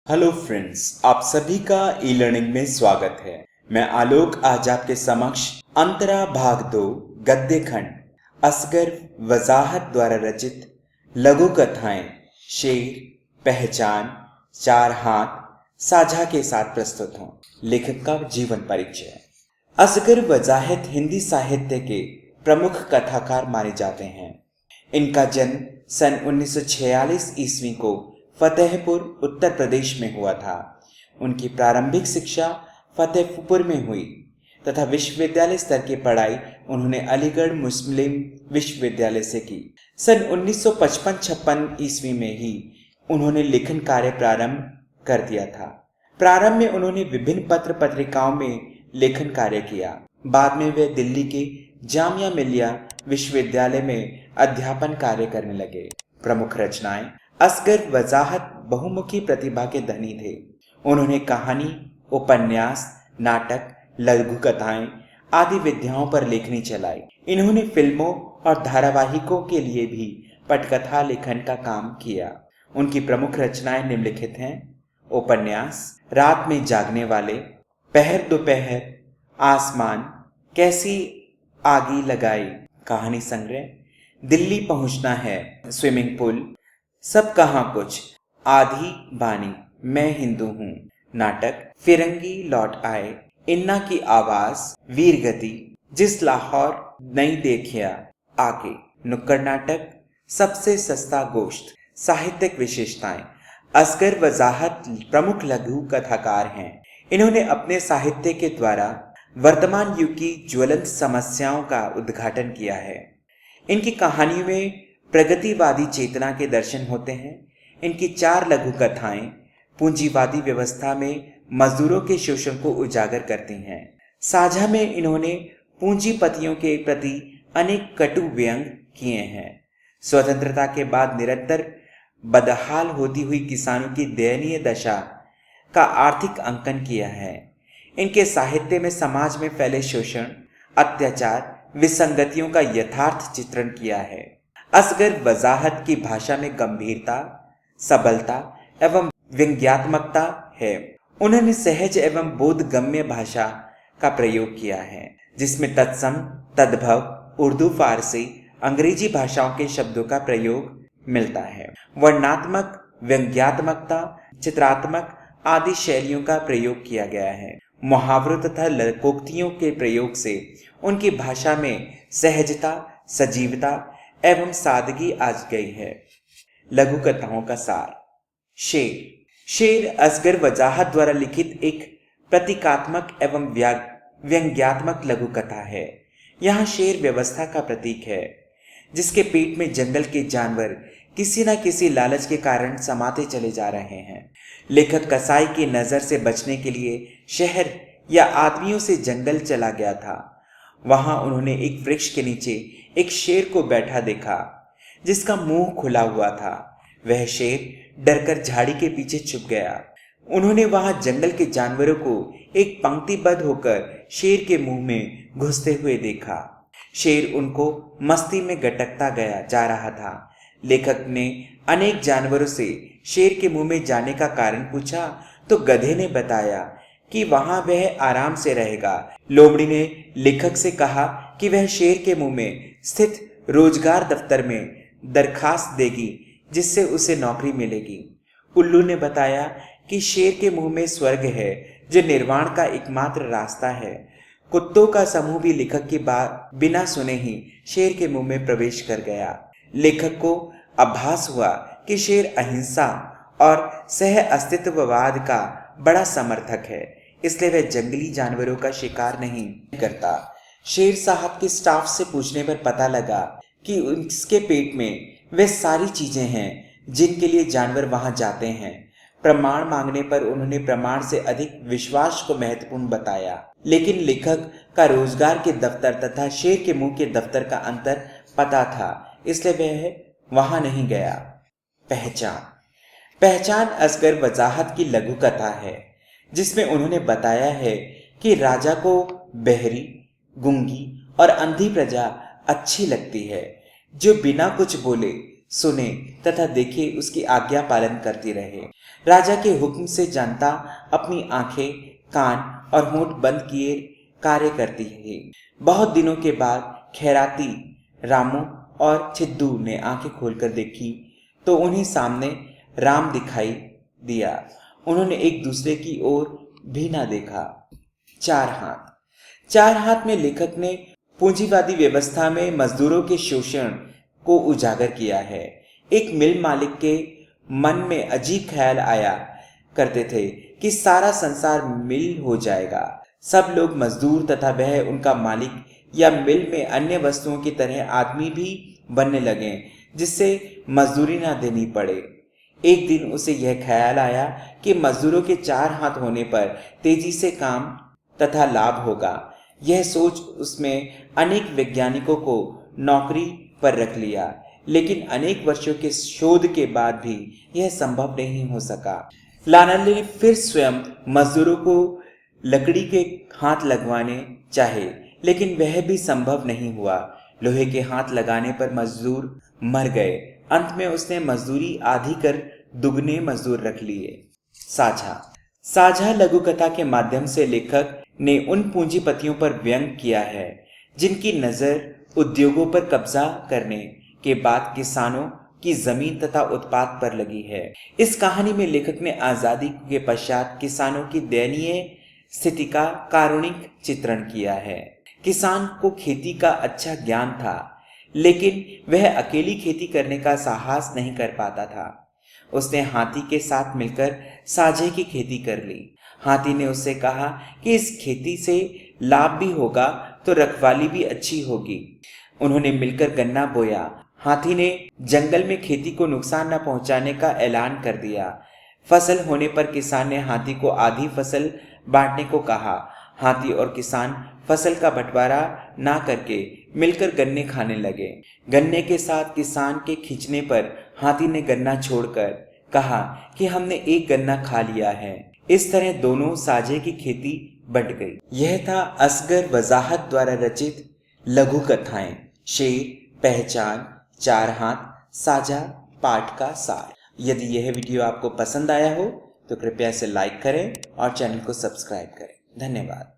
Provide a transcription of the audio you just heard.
Hello friends, आप सभी का ई लर्निंग में स्वागत है। मैं आलोक आज आपके समक्ष अंतरा भाग 2 गद्य खंड असगर वजाहत द्वारा रचित लघु कथाएं शेर, पहचान, चार हाथ, साझा के साथ प्रस्तुत हूँ। लेखक का जीवन परिचय। असगर वजाहत हिंदी साहित्य के प्रमुख कथाकार माने जाते हैं। इनका जन्म सन 1946 ईस्वी को फतेहपुर उत्तर प्रदेश में हुआ था। उनकी प्रारंभिक शिक्षा फतेहपुर में हुई तथा विश्वविद्यालय स्तर की पढ़ाई उन्होंने अलीगढ़ मुस्लिम विश्वविद्यालय से की। सन 1955-56 ईस्वी में ही उन्होंने लेखन कार्य प्रारंभ कर दिया था। प्रारंभ में उन्होंने विभिन्न पत्र पत्रिकाओं में लेखन कार्य किया। बाद में वे दिल्ली के जामिया मिलिया विश्वविद्यालय में अध्यापन कार्य करने लगे। प्रमुख रचनाएं। असगर वजाहत बहुमुखी प्रतिभा के धनी थे। उन्होंने कहानी, उपन्यास, नाटक, लघु कथाएं आदि विधाओं पर लेखनी चलाई। इन्होंने फिल्मों और धारावाहिकों के लिए भी पटकथा लेखन का काम किया। उनकी प्रमुख रचनाएं निम्नलिखित हैं। उपन्यास रात में जागने वाले, पहर दोपहर, आसमान, कैसी आगी लगाई, कहानी संग्रह, दिल्ली पहुंचना है, स्विमिंग पूल, सब कहां कुछ, आधी बानी, मैं हिंदू हूं, नाटक, फिरंगी लौट आए, इन्ना की आवाज, वीर गति, जिस लाहौर नहीं देखिया, आके, नुक्कड़ नाटक, सबसे सस्ता गोश्त। साहित्यिक विशेषताएं। असगर वजाहत प्रमुख लघु कथाकार हैं। इन्होंने अपने साहित्य के द्वारा वर्तमान युग की ज्वलंत समस्याओं का उद्घाटन किया है। इनकी कहानियों में प्रगतिवादी चेतना के दर्शन होते हैं। इनकी चार लघु कथाएं पूंजीवादी व्यवस्था में मजदूरों के शोषण को उजागर करती हैं। साझा में इन्होंने पूंजीपतियों के प्रति अनेक कटु व्यंग किए हैं। स्वतंत्रता के बाद निरंतर बदहाल होती हुई किसानों की दयनीय दशा का आर्थिक अंकन किया है। इनके साहित्य में समाज में फैले शोषण, अत्याचार, विसंगतियों का यथार्थ चित्रण किया है। असगर वजाहत की भाषा में गंभीरता, सबलता एवं व्यंग्यात्मकता है। उन्होंने सहज एवं बोधगम्य भाषा का प्रयोग किया है, जिसमें तत्सम, तद्भव, उर्दू, फारसी, अंग्रेजी भाषाओं के शब्दों का प्रयोग मिलता है। वर्णात्मक, व्यंग्यात्मकता, चित्रात्मक आदि शैलियों का प्रयोग किया गया है। मुहावरों तथा लोकोक्तियों के प्रयोग से उनकी भाषा में सहजता, सजीवता एवं सादगी आ गई है। लघु कथाओं का सार। शेर असगर वजाहत द्वारा लिखित एक प्रतीकात्मक एवं व्यंग्यात्मक लघु कथा है। यहाँ शेर व्यवस्था का प्रतीक है, जिसके पेट में जंगल के जानवर किसी न किसी लालच के कारण समाते चले जा रहे हैं। लेखक कसाई की नजर से बचने के लिए शहर या आदमियों से जंगल चला गया था। वहां उन्होंने एक वृक्ष के नीचे एक शेर को बैठा देखा, जिसका मुंह खुला हुआ था। वह शेर डरकर झाड़ी के पीछे छुप गया। उन्होंने वहां जंगल के जानवरों को एक पंक्तिबद्ध होकर शेर के मुंह में घुसते हुए देखा। शेर उनको मस्ती में गटकता गया जा रहा था। लेखक ने अनेक जानवरों से शेर के मुंह में जाने का कारण पूछा तो गधे ने बताया कि वहां वह आराम से रहेगा। लोमड़ी ने लेखक से कहा कि वह शेर के मुंह में स्थित रोजगार दफ्तर में दरखास्त देगी, जिससे उसे नौकरी मिलेगी। उल्लू ने बताया कि शेर के मुंह में स्वर्ग है, जो निर्वाण का एकमात्र रास्ता है। कुत्तों का समूह भी लेखक की बात बिना सुने ही शेर के मुंह में प्रवेश कर गया। लेखक को आभास हुआ कि शेर अहिंसा और सह अस्तित्ववाद का बड़ा समर्थक है, इसलिए वह जंगली जानवरों का शिकार नहीं करता। शेर साहब के स्टाफ से पूछने पर पता लगा कि उसके पेट में वे सारी चीजें हैं जिनके लिए जानवर वहां जाते हैं। प्रमाण मांगने पर उन्होंने प्रमाण से अधिक विश्वास को महत्वपूर्ण बताया, लेकिन लेखक का रोजगार के दफ्तर तथा शेर के मुंह के दफ्तर का अंतर पता था, इसलिए वह वहां नहीं गया। पहचान असगर वजाहत की लघु कथा है, जिसमें उन्होंने बताया है कि राजा को बहरी, गूंगी और अंधी प्रजा अच्छी लगती है, जो बिना कुछ बोले सुने तथा देखे उसकी आज्ञा पालन करती रहे। राजा के हुक्म से जनता अपनी आंखें, कान और होंठ बंद किए कार्य करती है। बहुत दिनों के बाद खैराती रामू और छिद्दू ने आंखें खोलकर देखी तो उन्हें सामने राम दिखाई दिया। उन्होंने एक दूसरे की ओर भी ना देखा। चार हाथ में लेखक ने पूंजीवादी व्यवस्था में मजदूरों के शोषण को उजागर किया है। एक मिल मालिक के मन में अजीब ख्याल आया करते थे कि सारा संसार मिल हो जाएगा। सब लोग मजदूर तथा वह उनका मालिक या मिल में अन्य वस्तुओं की तरह आदमी भी बनने लगे जिससे मजदूरी ना देनी पड़े। एक दिन उसे यह ख्याल आया कि मजदूरों के 4 हाथ होने पर तेजी से काम तथा लाभ होगा। यह सोच उसमें अनेक वैज्ञानिकों को नौकरी पर रख लिया, लेकिन अनेक वर्षों के शोध के बाद भी यह संभव नहीं हो सका। लानली ने फिर स्वयं मजदूरों को लकड़ी के हाथ लगवाने चाहे, लेकिन वह भी संभव नहीं हुआ। लोहे के हाथ लगाने पर मजदूर मर गए। अंत में उसने मजदूरी आधी कर दुगने मजदूर रख लिए। साझा लघु कथा के माध्यम से लेखक ने उन पूंजीपतियों पर व्यंग किया है जिनकी नजर उद्योगों पर कब्जा करने के बाद किसानों की जमीन तथा उत्पाद पर लगी है। इस कहानी में लेखक ने आजादी के पश्चात किसानों की दयनीय स्थिति का कारुणिक चित्रण किया है। किसान को खेती का अच्छा ज्ञान था, लेकिन वह अकेली खेती करने का साहस नहीं कर पाता था। उसने हाथी के साथ मिलकर साझे की खेती कर ली। हाथी ने उससे कहा कि इस खेती से लाभ भी होगा तो रखवाली भी अच्छी होगी। उन्होंने मिलकर गन्ना बोया। हाथी ने जंगल में खेती को नुकसान न पहुंचाने का ऐलान कर दिया। फसल होने पर किसान ने हाथी को आधी फसल बांटने को कहा। हाथी और किसान फसल का बंटवारा ना करके मिलकर गन्ने खाने लगे। गन्ने के साथ किसान के खींचने पर हाथी ने गन्ना छोड़कर कहा कि हमने एक गन्ना खा लिया है। इस तरह दोनों साझे की खेती बंट गई। यह था असगर वजाहत द्वारा रचित लघु कथाएं शेर, पहचान, 4 हाथ, साझा पाठ का सार। यदि यह वीडियो आपको पसंद आया हो तो कृपया इसे लाइक करें और चैनल को सब्सक्राइब करें। धन्यवाद।